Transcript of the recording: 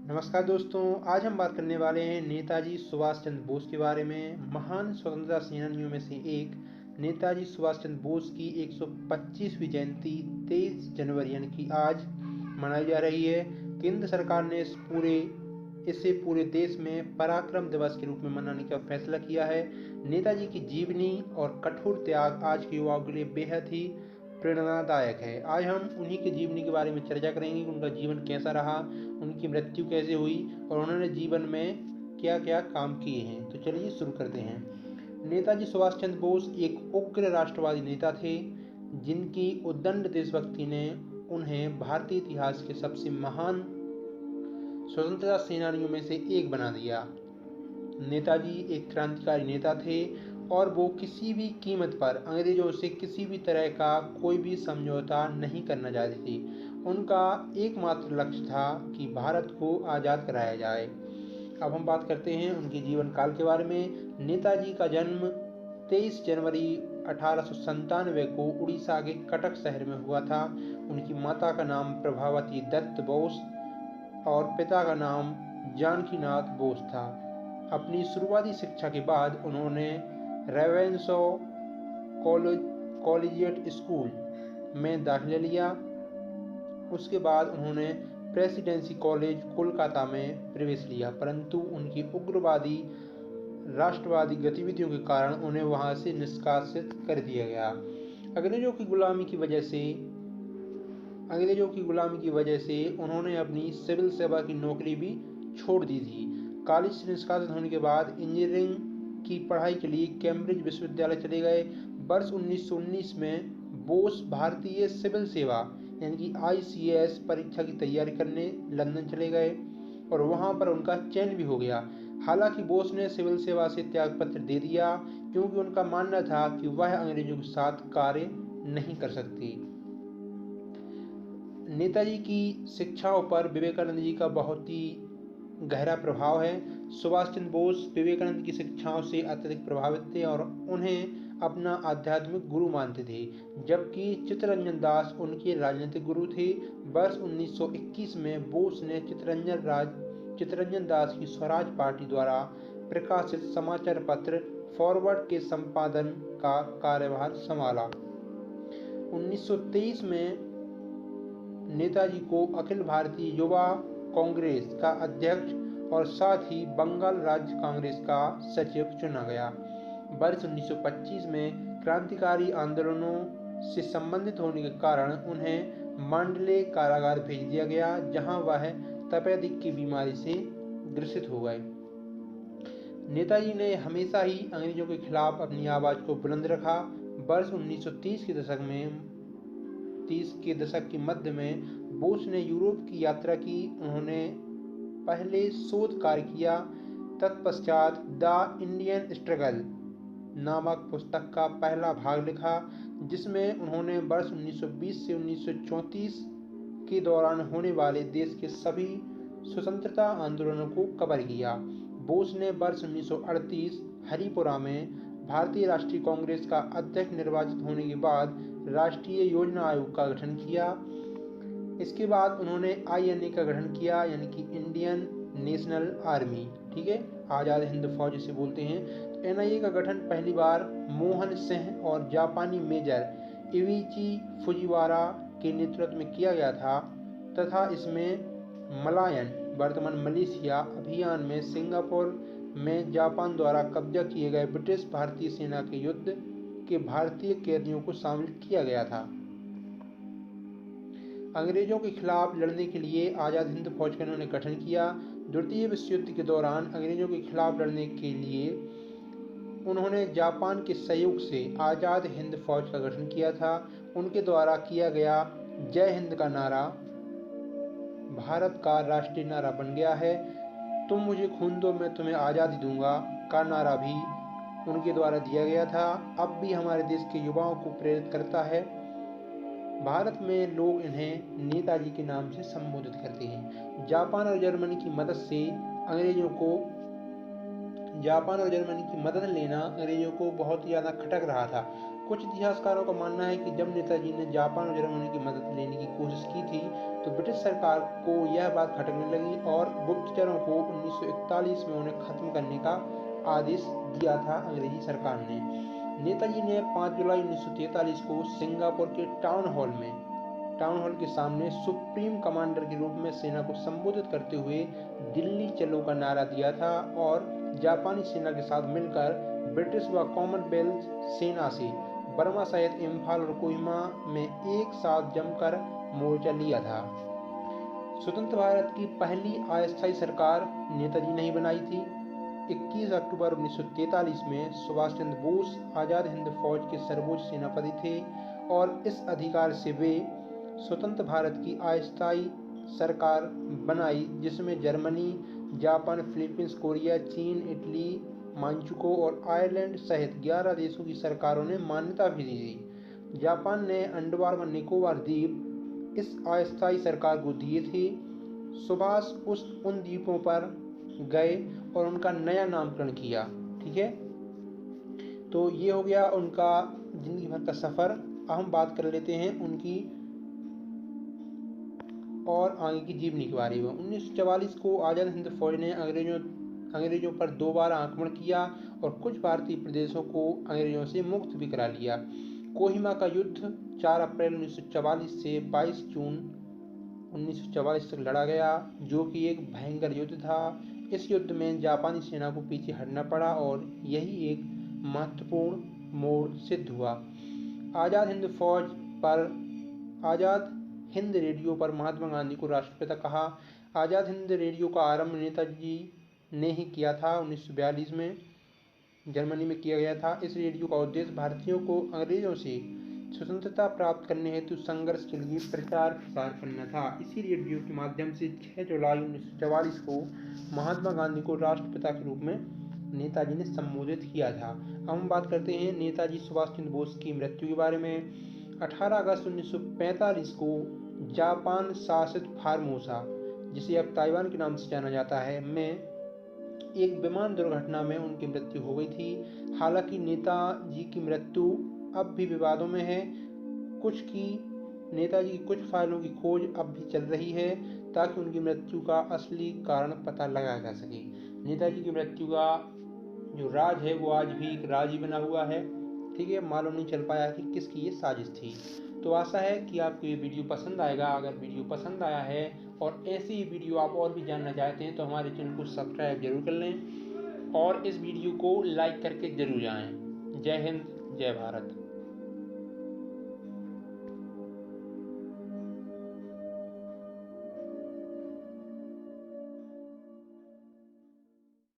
नमस्कार दोस्तों, आज हम बात करने वाले हैं नेताजी सुभाष चंद्र बोस के बारे में। महान स्वतंत्रता सेनानियों में से एक नेताजी सुभाष चंद्र बोस की 125वीं जयंती 23 जनवरी यानी कि आज मनाई जा रही है। केंद्र सरकार ने इसे पूरे देश में पराक्रम दिवस के रूप में मनाने का फैसला किया है। नेताजी की जीवनी और कठोर त्याग आज के युवाओं के लिए बेहद ही प्रेरणादायक है। आज हम उन्हीं की जीवनी के बारे में चर्चा करेंगे कि उनका जीवन कैसा रहा, उनकी मृत्यु कैसे हुई और उन्होंने जीवन में क्या क्या काम किए हैं। तो चलिए शुरू करते हैं। नेताजी सुभाष चंद्र बोस एक उग्र राष्ट्रवादी नेता थे, जिनकी उद्दंड देशभक्ति ने उन्हें भारतीय इतिहास के सबसे महान स्वतंत्रता सेनानियों में से एक बना दिया। नेताजी एक क्रांतिकारी नेता थे और वो किसी भी कीमत पर अंग्रेजों से किसी भी तरह का कोई भी समझौता नहीं करना चाहते थे। उनका एकमात्र लक्ष्य था कि भारत को आज़ाद कराया जाए। अब हम बात करते हैं उनके जीवन काल के बारे में। नेताजी का जन्म 23 जनवरी 1897 को उड़ीसा के कटक शहर में हुआ था। उनकी माता का नाम प्रभावती दत्त बोस और पिता का नाम जानकीनाथ बोस था। अपनी शुरुआती शिक्षा के बाद उन्होंने रेवेन्सॉ कॉलेजिएट स्कूल में दाखिला लिया। उसके बाद उन्होंने प्रेसिडेंसी कॉलेज कोलकाता में प्रवेश लिया, परंतु उनकी उग्रवादी राष्ट्रवादी गतिविधियों के कारण उन्हें वहां से निष्कासित कर दिया गया। अंग्रेजों की गुलामी की वजह से उन्होंने अपनी सिविल सेवा की नौकरी भी छोड़ दी थी। कॉलेज से निष्कासित होने के बाद इंजीनियरिंग की पढ़ाई के लिए कैम्ब्रिज विश्वविद्यालय चले गए। वर्ष 1919 में बोस भारतीय सिविल सेवा यानी कि ICS परीक्षा की तैयारी करने लंदन चले गए और वहां पर उनका चयन भी हो गया। हालांकि बोस ने सिविल सेवा से त्यागपत्र दे दिया, क्योंकि उनका मानना था कि वह अंग्रेजों के साथ कार्य नहीं कर सकती। नेताजी की शिक्षाओं पर विवेकानंद जी का बहुत ही गहरा प्रभाव है। सुभाष चंद्र बोस विवेकानंद की शिक्षाओं से अत्यधिक प्रभावित थे और उन्हें अपना आध्यात्मिक गुरु मानते थे, जबकि चित्तरंजन दास उनके राजनीतिक गुरु थे। वर्ष 1921 में बोस ने चित्तरंजन दास की स्वराज पार्टी द्वारा प्रकाशित समाचार पत्र फॉरवर्ड के संपादन का कार्यभार संभाला। 1923 में नेताजी को अखिल भारतीय युवा कांग्रेस का अध्यक्ष और साथ ही बंगाल राज्य कांग्रेस का सचिव चुना गया। वर्ष 1925 में क्रांतिकारी आंदोलनों से संबंधित होने के कारण उन्हें मांडले कारागार भेज दिया गया, जहां वह तपेदिक की बीमारी से ग्रसित हो गए। नेताजी ने हमेशा ही अंग्रेजों के खिलाफ अपनी आवाज को बुलंद रखा। वर्ष 1930 के दशक के मध्य में बोस ने यूरोप की यात्रा की। उन्होंने पहले शोध कार्य किया, तत्पश्चात द इंडियन स्ट्रगल नामक पुस्तक का पहला भाग लिखा, जिसमें उन्होंने वर्ष 1920 से 1934 के दौरान होने वाले देश के सभी स्वतंत्रता आंदोलनों को कवर किया। बोस ने वर्ष 1938 हरिपुरा में भारतीय राष्ट्रीय कांग्रेस का अध्यक्ष निर्वाचित होने के बाद राष्ट्रीय योजना आयोग का गठन किया। इसके बाद उन्होंने INA का गठन किया, यानी कि इंडियन नेशनल आर्मी, ठीक है, आज़ाद हिंद फौज इसे बोलते हैं। तो NIA का गठन पहली बार मोहन सिंह और जापानी मेजर इविची फुजिवारा के नेतृत्व में किया गया था तथा इसमें मलायन वर्तमान मलेशिया अभियान में सिंगापुर में जापान द्वारा कब्जा किए गए ब्रिटिश भारतीय सेना के युद्ध के भारतीय कैदियों को शामिल किया गया था। अंग्रेजों के खिलाफ लड़ने के लिए आज़ाद हिंद फौज का उन्होंने गठन किया। द्वितीय विश्व युद्ध के दौरान अंग्रेजों के खिलाफ लड़ने के लिए उन्होंने जापान के सहयोग से आज़ाद हिंद फौज का गठन किया था। उनके द्वारा किया गया जय हिंद का नारा भारत का राष्ट्रीय नारा बन गया है। तुम मुझे खून दो मैं तुम्हें आज़ादी दूंगा का नारा भी उनके द्वारा दिया गया था। अब भी हमारे देश के युवाओं को प्रेरित करता है। भारत में लोग इन्हें नेताजी के नाम से संबोधित करते हैं। जापान और जर्मनी की मदद लेना अंग्रेजों को बहुत ज़्यादा खटक रहा था। कुछ इतिहासकारों का मानना है कि जब नेताजी ने जापान और जर्मनी की मदद लेने की कोशिश की थी तो ब्रिटिश सरकार को यह बात खटकने लगी और गुप्तचरों को 1941 में उन्हें खत्म करने का आदेश दिया था अंग्रेजी सरकार ने। नेताजी ने 5 जुलाई 1943 को सिंगापुर के टाउन हॉल के सामने सुप्रीम कमांडर के रूप में सेना को संबोधित करते हुए दिल्ली चलो का नारा दिया था और जापानी सेना के साथ मिलकर ब्रिटिश व कॉमनवेल्थ सेना से बर्मा सहित इम्फाल और कोहिमा में एक साथ जमकर मोर्चा लिया था। स्वतंत्र भारत की पहली अस्थायी सरकार नेताजी ने ही बनाई थी। 21 अक्टूबर 1943 में सुभाष चंद्र बोस आज़ाद हिंद फौज के सर्वोच्च सेनापति थे और इस अधिकार से वे स्वतंत्र भारत की अस्थायी सरकार बनाई जिसमें जर्मनी, जापान, फिलीपींस, कोरिया, चीन, इटली, मांचुको और आयरलैंड सहित 11 देशों की सरकारों ने मान्यता भी दी थी। जापान ने अंडमान व निकोबार द्वीप इस अस्थायी सरकार को दिए थे। सुभाष उन द्वीपों पर गए और उनका नया नामकरण किया। ठीक है, तो ये हो गया उनका जिंदगी भर का सफर। अब हम बात कर लेते हैं उनकी और आगे की जीवनी के बारे में। 1944 को आज़ाद हिंद फौज ने अंग्रेजों पर 2 बार आक्रमण किया और कुछ भारतीय प्रदेशों को अंग्रेजों से मुक्त भी करा लिया। कोहिमा का युद्ध 4 अप्रैल 1944 से 22 जून 1944 तक लड़ा गया, जो कि एक भयंकर युद्ध था। इस युद्ध में जापानी सेना को पीछे हटना पड़ा और यही एक महत्वपूर्ण मोड़ सिद्ध हुआ। आज़ाद हिंद रेडियो पर महात्मा गांधी को राष्ट्रपिता कहा। आज़ाद हिंद रेडियो का आरंभ नेताजी ने ही किया था। 1942 में जर्मनी में किया गया था। इस रेडियो का उद्देश्य भारतीयों को अंग्रेजों से स्वतंत्रता प्राप्त करने हेतु संघर्ष के लिए प्रचार प्रसार करना था। इसी रेडियो के माध्यम से 6 जुलाई 1944 को महात्मा गांधी को राष्ट्रपिता के रूप में नेताजी ने संबोधित किया था। अब हम बात करते हैं नेताजी सुभाष चंद्र बोस की मृत्यु के बारे में। 18 अगस्त 1945 को जापान शासित फार्मोसा, जिसे अब ताइवान के नाम से जाना जाता है, में एक विमान दुर्घटना में उनकी मृत्यु हो गई थी। हालांकि नेताजी की मृत्यु अब भी विवादों में है। नेताजी की कुछ फाइलों की खोज अब भी चल रही है ताकि उनकी मृत्यु का असली कारण पता लगाया जा सके। नेताजी की मृत्यु का जो राज है वो आज भी एक राज ही बना हुआ है। ठीक है, मालूम नहीं चल पाया कि किसकी ये साजिश थी। तो आशा है कि आपको ये वीडियो पसंद आएगा। अगर वीडियो पसंद आया है और ऐसी ही वीडियो आप और भी जानना चाहते हैं तो हमारे चैनल को सब्सक्राइब जरूर कर लें और इस वीडियो को लाइक करके जरूर जाएं। जय हिंद, जय भारत।